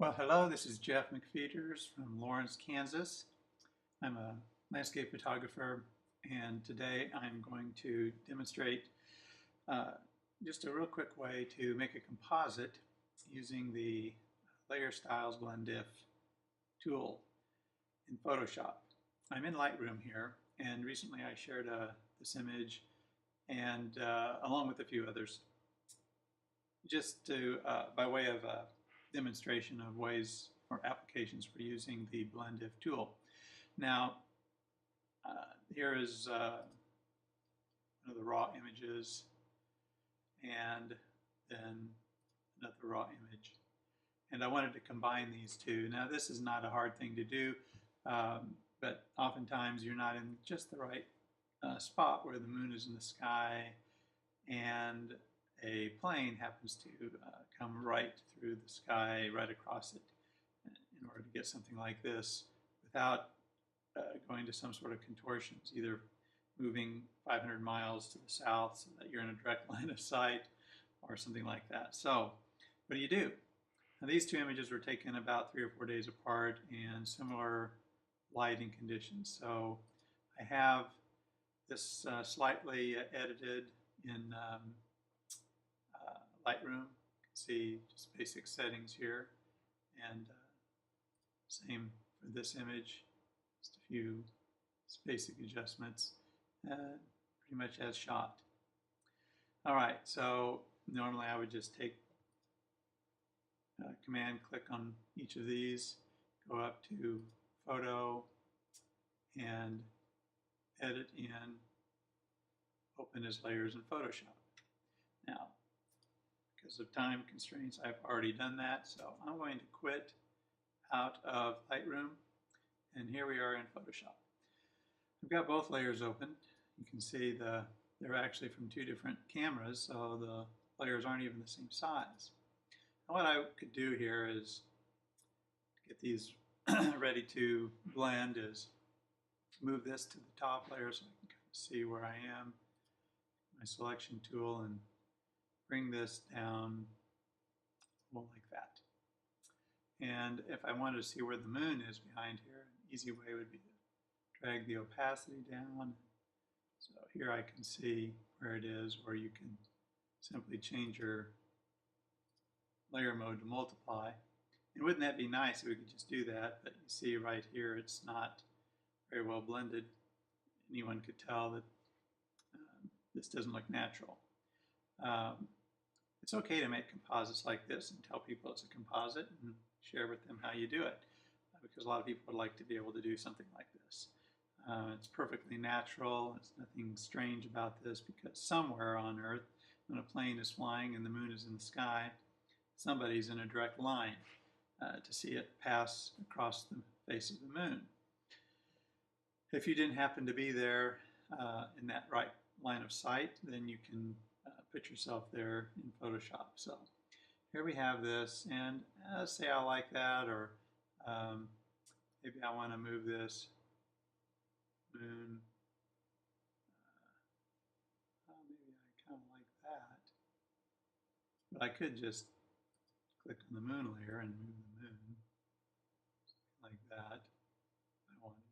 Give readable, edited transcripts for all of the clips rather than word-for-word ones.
Well, hello, this is Jeff McFeeters from Lawrence, Kansas. I'm a landscape photographer, and today I'm going to demonstrate just a real quick way to make a composite using the Layer Styles Blend Diff tool in Photoshop. I'm in Lightroom here, and recently I shared this image and along with a few others, just to by way of a demonstration of ways or applications for using the Blend Diff tool. Now, here is one of the raw images, and then another raw image. And I wanted to combine these two. Now, this is not a hard thing to do, but oftentimes you're not in just the right spot where the moon is in the sky and a plane happens to come right through the sky, right across it, in order to get something like this without going to some sort of contortions, either moving 500 miles to the south so that you're in a direct line of sight or something like that. So what do? Now, these two images were taken about 3 or 4 days apart and similar lighting conditions. So I have this slightly edited in Lightroom. You can see just basic settings here, and same for this image, just a few basic adjustments, pretty much as shot. All right, so normally I would just take command click on each of these, go up to photo and edit in, open as layers in Photoshop. Now, because of time constraints, I've already done that, so I'm going to quit out of Lightroom, and here we are in Photoshop. I've got both layers open. You can see they're actually from two different cameras, so the layers aren't even the same size. And what I could do here is get these ready to blend is move this to the top layer so I can kind of see where I am, my selection tool, and bring this down like that. And if I wanted to see where the moon is behind here, an easy way would be to drag the opacity down. So here I can see where it is, or you can simply change your layer mode to multiply. And wouldn't that be nice if we could just do that? But you see right here, it's not very well blended. Anyone could tell that this doesn't look natural. It's okay to make composites like this and tell people it's a composite and share with them how you do it, because a lot of people would like to be able to do something like this. It's perfectly natural. There's nothing strange about this, because somewhere on Earth, when a plane is flying and the moon is in the sky, somebody's in a direct line to see it pass across the face of the moon. If you didn't happen to be there in that right line of sight, then you can put yourself there in Photoshop. So here we have this, and say I like that, or maybe I want to move this moon. Maybe I kind of like that, but I could just click on the moon layer and move the moon like that if I wanted.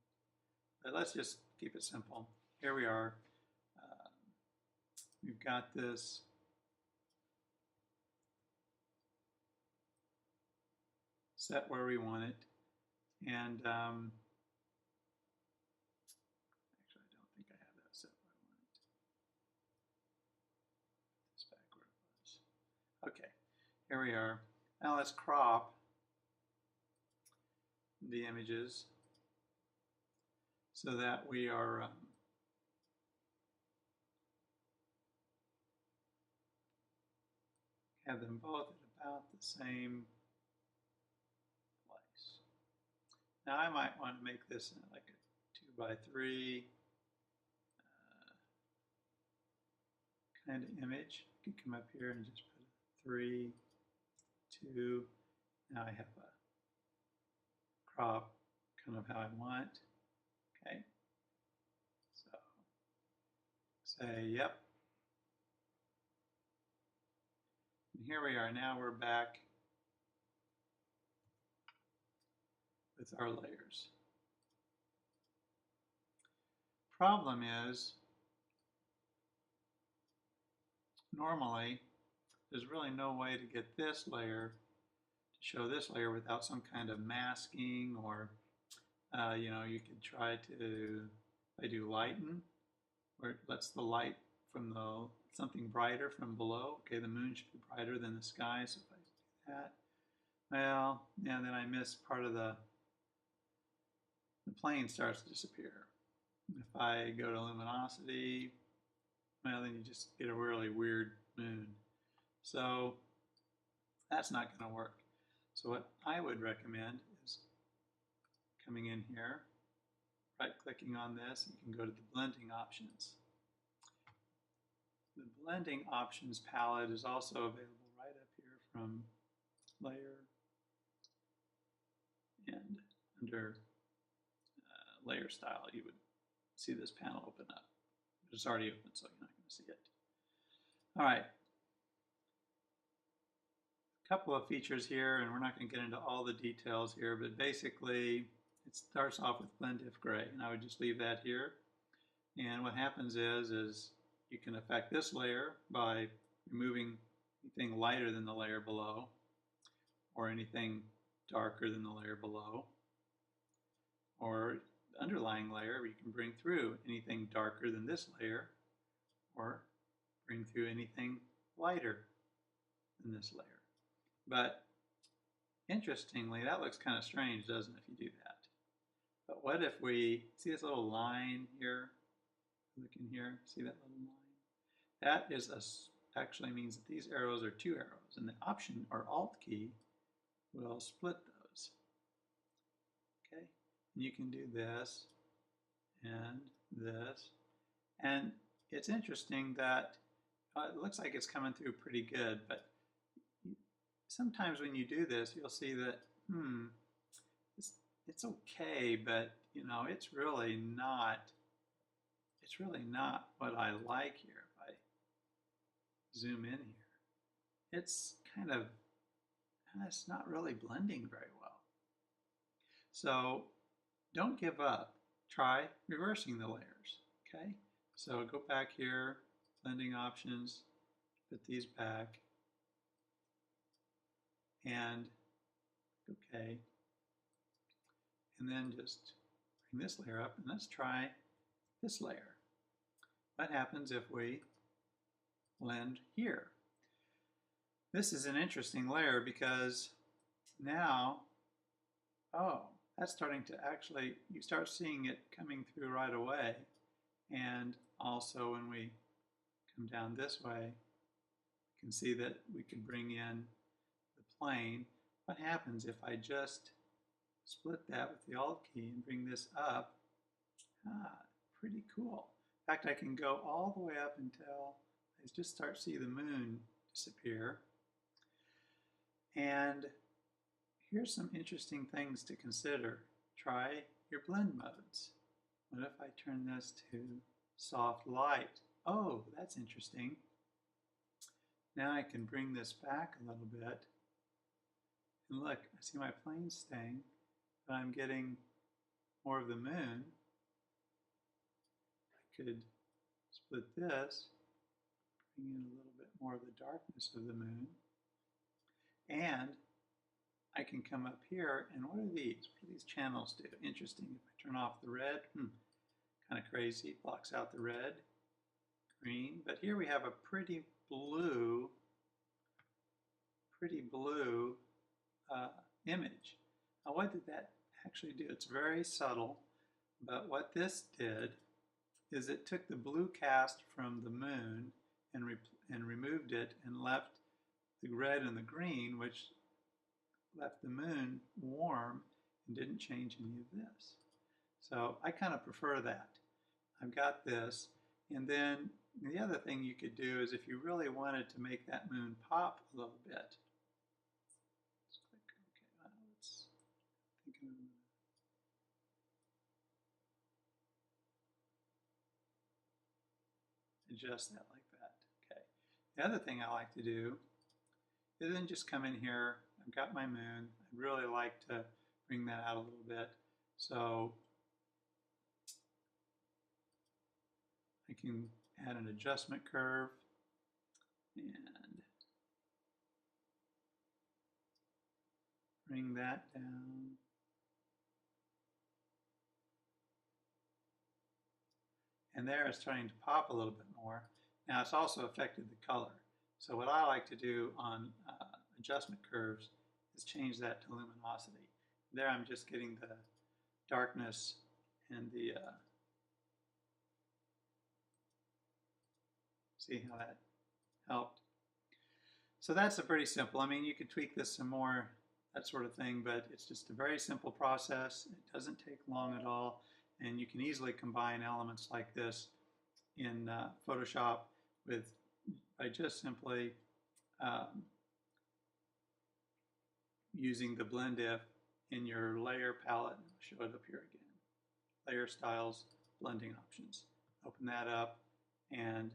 But let's just keep it simple. Here we are. We've got this set where we want it, and actually I don't think I have that set where I want it. Put this back where it was. Okay, here we are. Now let's crop the images so that we are have them both at about the same place. Now I might want to make this like a 2x3 kind of image. You can come up here and just put a 3, 2. Now I have a crop kind of how I want. Okay. So say yep. And here we are. Now we're back with our layers. Problem is, normally, there's really no way to get this layer to show this layer without some kind of masking, or you could try to, I do lighten, where it lets the light from something brighter from below. Okay, the moon should be brighter than the sky, so if I do that, well, yeah, then I miss part of the plane starts to disappear. If I go to luminosity, well, then you just get a really weird moon. So that's not going to work. So what I would recommend is coming in here, right-clicking on this, and you can go to the blending options. The blending options palette is also available right up here from layer and under layer style. You would see this panel open up. It's already open, so you're not going to see it. All right. A couple of features here, and we're not going to get into all the details here, but basically it starts off with blend if gray, and I would just leave that here. And what happens is you can affect this layer by removing anything lighter than the layer below, or anything darker than the layer below, or the underlying layer you can bring through anything darker than this layer, or bring through anything lighter than this layer. But interestingly, that looks kind of strange, doesn't it, if you do that? But what if we see this little line here? Look in here, see that little line? That is actually means that these arrows are two arrows, and the Option or Alt key will split those. Okay, and you can do this and this, and it's interesting that it looks like it's coming through pretty good, but sometimes when you do this, you'll see that it's okay, but it's really not. It's really not what I like here. If I zoom in here, it's it's not really blending very well. So don't give up. Try reversing the layers. Okay. So go back here, blending options, put these back, and okay, and then just bring this layer up, and let's try this layer. What happens if we blend here? This is an interesting layer because now, that's starting to actually, you start seeing it coming through right away. And also when we come down this way, you can see that we can bring in the plane. What happens if I just split that with the Alt key and bring this up? Pretty cool. In fact, I can go all the way up until I just start to see the moon disappear. And here's some interesting things to consider. Try your blend modes. What if I turn this to soft light? Oh, that's interesting. Now I can bring this back a little bit. And look, I see my plane staying, but I'm getting more of the moon. I could split this, bring in a little bit more of the darkness of the moon. And I can come up here, and what are these? What do these channels do? Interesting. If I turn off the red, kind of crazy, blocks out the red, green. But here we have a pretty blue image. Now what did that actually do? It's very subtle, but what this did is it took the blue cast from the moon and removed it and left the red and the green, which left the moon warm and didn't change any of this. So I kind of prefer that. I've got this, and then the other thing you could do is if you really wanted to make that moon pop a little bit, let's click, okay, let's think of adjust that like that. Okay. The other thing I like to do is then just come in here. I've got my moon. I'd really like to bring that out a little bit. So I can add an adjustment curve and bring that down. And there it's starting to pop a little bit more. Now it's also affected the color. So what I like to do on adjustment curves is change that to luminosity. There I'm just getting the darkness and the, see how that helped? So that's a pretty simple, I mean you could tweak this some more, that sort of thing, but it's just a very simple process. It doesn't take long at all, and you can easily combine elements like this in Photoshop by just simply using the blend if in your layer palette. I'll show it up here again. Layer styles, blending options. Open that up, and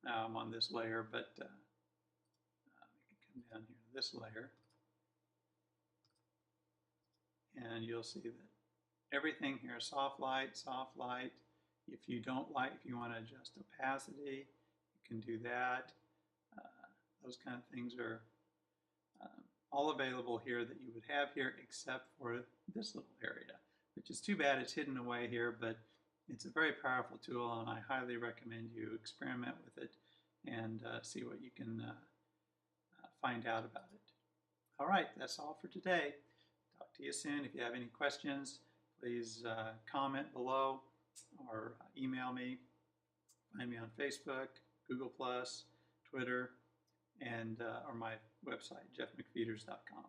now I'm on this layer, but I can come down here to this layer, and you'll see that everything here, soft light, soft light. If you want to adjust opacity, you can do that. Those kind of things are all available here that you would have here, except for this little area, which is too bad it's hidden away here, but it's a very powerful tool, and I highly recommend you experiment with it and see what you can find out about it. All right, that's all for today. Talk to you soon. If you have any questions, please comment below or email me. Find me on Facebook, Google+, Twitter, and or my website, jeffmcfeeters.com.